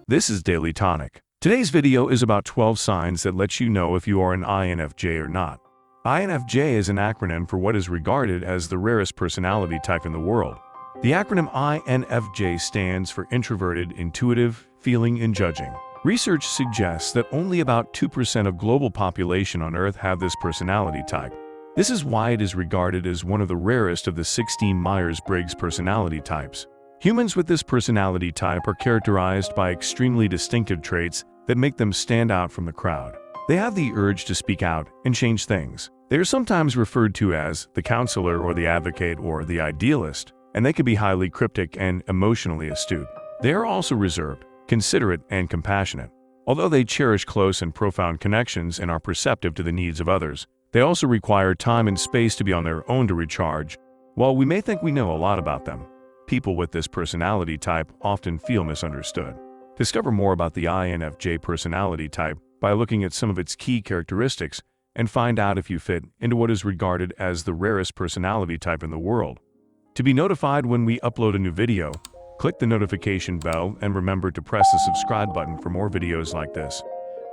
This is Daily Tonic. Today's video is about 12 signs that let you know if you are an INFJ or not. INFJ is an acronym for what is regarded as the rarest personality type in the world. The acronym INFJ stands for introverted, intuitive, feeling, and judging. Research suggests that only about 2% of global population on Earth have this personality type. This is why it is regarded as one of the rarest of the 16 Myers-Briggs personality types. Humans with this personality type are characterized by extremely distinctive traits that make them stand out from the crowd. They have the urge to speak out and change things. They are sometimes referred to as the counselor or the advocate or the idealist, and they can be highly cryptic and emotionally astute. They are also reserved, considerate, and compassionate. Although they cherish close and profound connections and are perceptive to the needs of others, they also require time and space to be on their own to recharge. While we may think we know a lot about them, people with this personality type often feel misunderstood. Discover more about the INFJ personality type by looking at some of its key characteristics and find out if you fit into what is regarded as the rarest personality type in the world. To be notified when we upload a new video, click the notification bell and remember to press the subscribe button for more videos like this.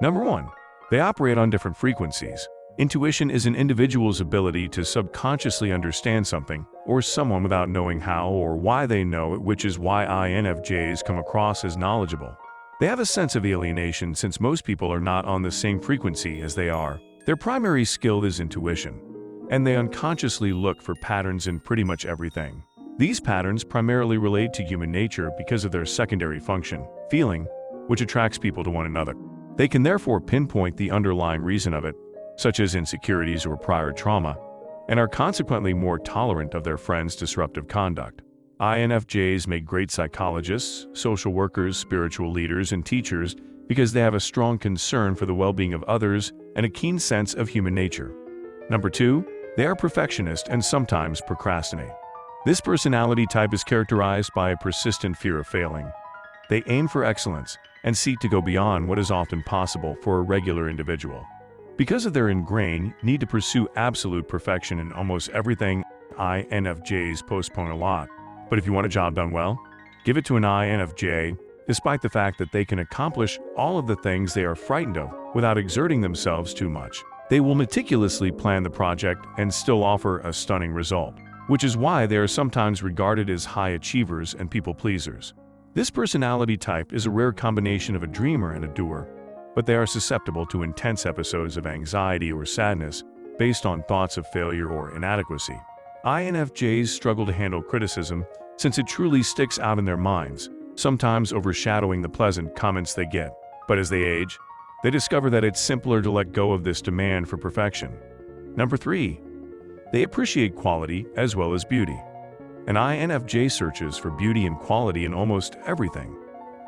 Number 1. They operate on different frequencies. Intuition is an individual's ability to subconsciously understand something or someone without knowing how or why they know it, which is why INFJs come across as knowledgeable. They have a sense of alienation since most people are not on the same frequency as they are. Their primary skill is intuition, and they unconsciously look for patterns in pretty much everything. These patterns primarily relate to human nature because of their secondary function, feeling, which attracts people to one another. They can therefore pinpoint the underlying reason of it, such as insecurities or prior trauma, and are consequently more tolerant of their friends' disruptive conduct. INFJs make great psychologists, social workers, spiritual leaders, and teachers because they have a strong concern for the well-being of others and a keen sense of human nature. Number 2, they are perfectionist and sometimes procrastinate. This personality type is characterized by a persistent fear of failing. They aim for excellence and seek to go beyond what is often possible for a regular individual. Because of their ingrained need to pursue absolute perfection in almost everything, INFJs postpone a lot. But if you want a job done well, give it to an INFJ, despite the fact that they can accomplish all of the things they are frightened of without exerting themselves too much. They will meticulously plan the project and still offer a stunning result, which is why they are sometimes regarded as high achievers and people pleasers. This personality type is a rare combination of a dreamer and a doer, but they are susceptible to intense episodes of anxiety or sadness based on thoughts of failure or inadequacy. INFJs struggle to handle criticism since it truly sticks out in their minds, sometimes overshadowing the pleasant comments they get. But as they age, they discover that it's simpler to let go of this demand for perfection. Number 3. They appreciate quality as well as beauty. An INFJ searches for beauty and quality in almost everything.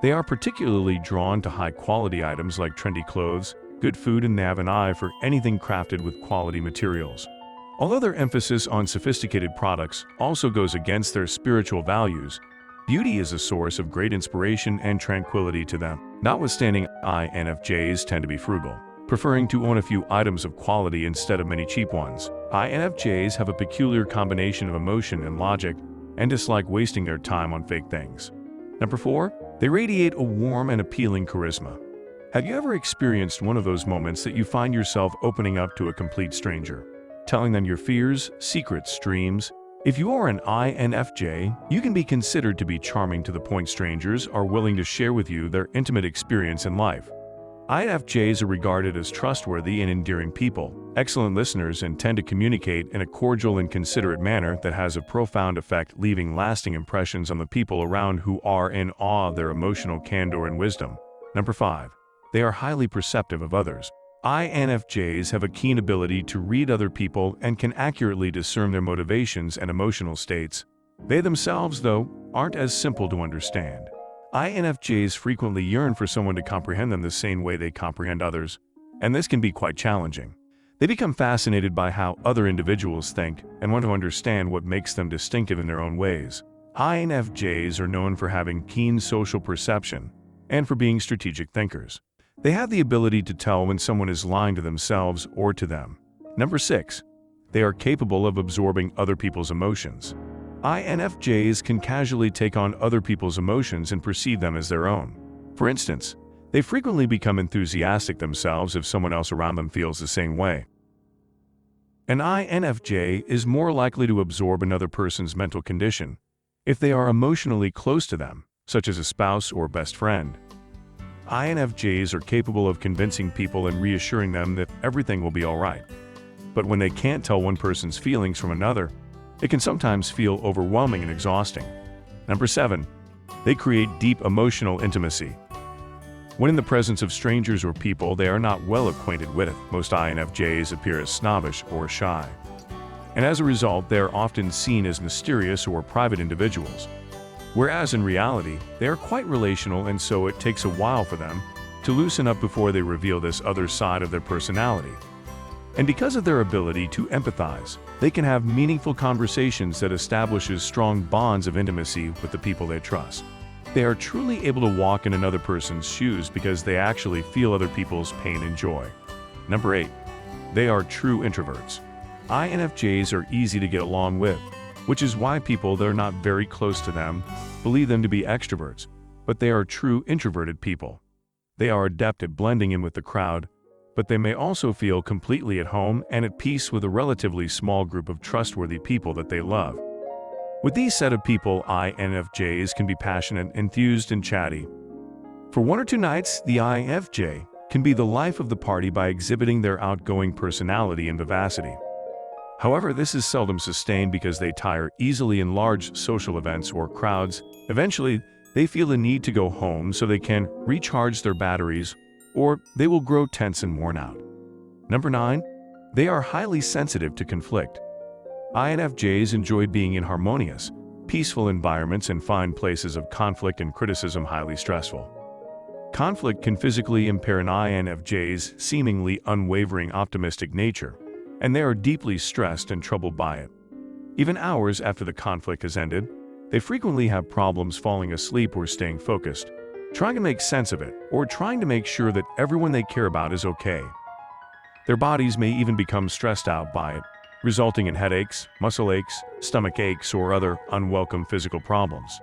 They are particularly drawn to high-quality items like trendy clothes, good food, and they have an eye for anything crafted with quality materials. Although their emphasis on sophisticated products also goes against their spiritual values, beauty is a source of great inspiration and tranquility to them. Notwithstanding, INFJs tend to be frugal, preferring to own a few items of quality instead of many cheap ones. INFJs have a peculiar combination of emotion and logic and dislike wasting their time on fake things. Number 4. They radiate a warm and appealing charisma. Have you ever experienced one of those moments that you find yourself opening up to a complete stranger, telling them your fears, secrets, dreams? If you are an INFJ, you can be considered to be charming to the point strangers are willing to share with you their intimate experience in life. INFJs are regarded as trustworthy and endearing people, excellent listeners, and tend to communicate in a cordial and considerate manner that has a profound effect, leaving lasting impressions on the people around who are in awe of their emotional candor and wisdom. Number 5. They are highly perceptive of others. INFJs have a keen ability to read other people and can accurately discern their motivations and emotional states. They themselves, though, aren't as simple to understand. INFJs frequently yearn for someone to comprehend them the same way they comprehend others, and this can be quite challenging. They become fascinated by how other individuals think and want to understand what makes them distinctive in their own ways. INFJs are known for having keen social perception and for being strategic thinkers. They have the ability to tell when someone is lying to themselves or to them. Number 6. They are capable of absorbing other people's emotions. INFJs can casually take on other people's emotions and perceive them as their own. For instance, they frequently become enthusiastic themselves if someone else around them feels the same way. An INFJ is more likely to absorb another person's mental condition if they are emotionally close to them, such as a spouse or best friend. INFJs are capable of convincing people and reassuring them that everything will be all right. But when they can't tell one person's feelings from another, it can sometimes feel overwhelming and exhausting. Number 7. They create deep emotional intimacy. When in the presence of strangers or people they are not well acquainted with, most INFJs appear as snobbish or shy. And as a result, they are often seen as mysterious or private individuals. Whereas in reality, they are quite relational, and so it takes a while for them to loosen up before they reveal this other side of their personality. And because of their ability to empathize, they can have meaningful conversations that establishes strong bonds of intimacy with the people they trust. They are truly able to walk in another person's shoes because they actually feel other people's pain and joy. Number 8. They are true introverts. INFJs are easy to get along with, which is why people that are not very close to them believe them to be extroverts, but they are true introverted people. They are adept at blending in with the crowd, but they may also feel completely at home and at peace with a relatively small group of trustworthy people that they love. With these set of people, INFJs can be passionate, enthused, and chatty. For 1 or 2 nights, the INFJ can be the life of the party by exhibiting their outgoing personality and vivacity. However, this is seldom sustained because they tire easily in large social events or crowds. Eventually, they feel the need to go home so they can recharge their batteries, or they will grow tense and worn out. Number 9. They are highly sensitive to conflict. INFJs enjoy being in harmonious, peaceful environments and find places of conflict and criticism highly stressful. Conflict can physically impair an INFJ's seemingly unwavering optimistic nature, and they are deeply stressed and troubled by it. Even hours after the conflict has ended, they frequently have problems falling asleep or staying focused, trying to make sense of it, or trying to make sure that everyone they care about is okay. Their bodies may even become stressed out by it, resulting in headaches, muscle aches, stomach aches, or other unwelcome physical problems.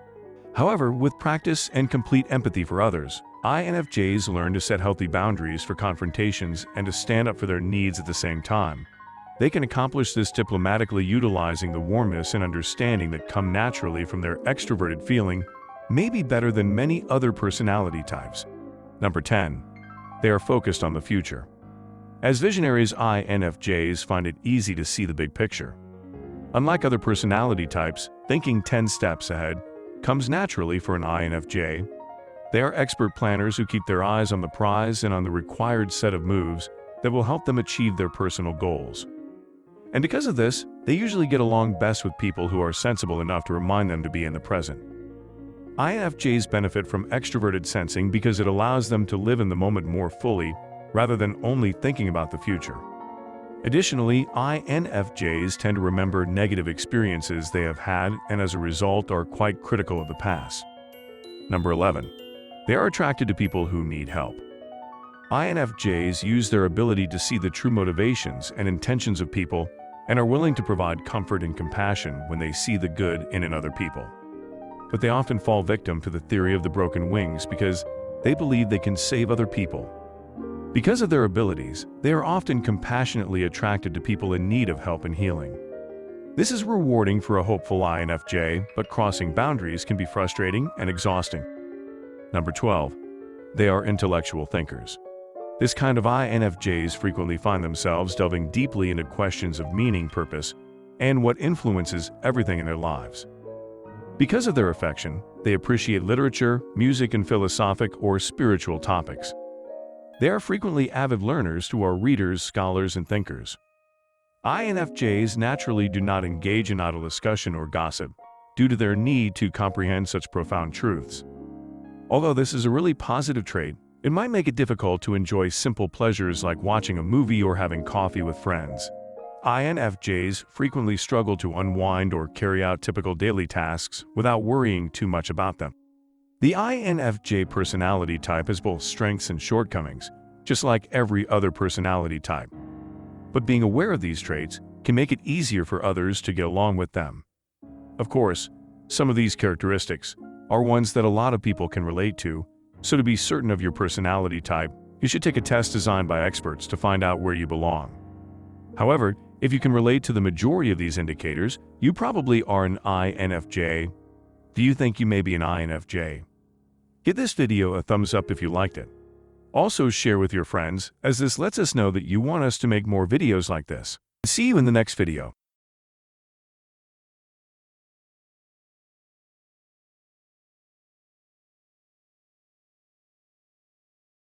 However, with practice and complete empathy for others, INFJs learn to set healthy boundaries for confrontations and to stand up for their needs at the same time. They can accomplish this diplomatically, utilizing the warmness and understanding that come naturally from their extroverted feeling, maybe better than many other personality types. Number 10. They are focused on the future. As visionaries, INFJs find it easy to see the big picture. Unlike other personality types, thinking 10 steps ahead comes naturally for an INFJ. They are expert planners who keep their eyes on the prize and on the required set of moves that will help them achieve their personal goals. And because of this, they usually get along best with people who are sensible enough to remind them to be in the present. INFJs benefit from extroverted sensing because it allows them to live in the moment more fully, rather than only thinking about the future. Additionally, INFJs tend to remember negative experiences they have had and as a result are quite critical of the past. Number 11. They are attracted to people who need help. INFJs use their ability to see the true motivations and intentions of people and are willing to provide comfort and compassion when they see the good in other people. But they often fall victim to the theory of the broken wings because they believe they can save other people. Because of their abilities, they are often compassionately attracted to people in need of help and healing. This is rewarding for a hopeful INFJ, but crossing boundaries can be frustrating and exhausting. Number 12. They are intellectual thinkers. This kind of INFJs frequently find themselves delving deeply into questions of meaning, purpose, and what influences everything in their lives. Because of their affection, they appreciate literature, music, and philosophic or spiritual topics. They are frequently avid learners who are readers, scholars, and thinkers. INFJs naturally do not engage in idle discussion or gossip due to their need to comprehend such profound truths. Although this is a really positive trait, it might make it difficult to enjoy simple pleasures like watching a movie or having coffee with friends. INFJs frequently struggle to unwind or carry out typical daily tasks without worrying too much about them. The INFJ personality type has both strengths and shortcomings, just like every other personality type. But being aware of these traits can make it easier for others to get along with them. Of course, some of these characteristics are ones that a lot of people can relate to, So to be certain of your personality type, you should take a test designed by experts to find out where you belong. However, if you can relate to the majority of these indicators, you probably are an INFJ. Do you think you may be an INFJ? Give this video a thumbs up if you liked it. Also share with your friends, as this lets us know that you want us to make more videos like this. See you in the next video.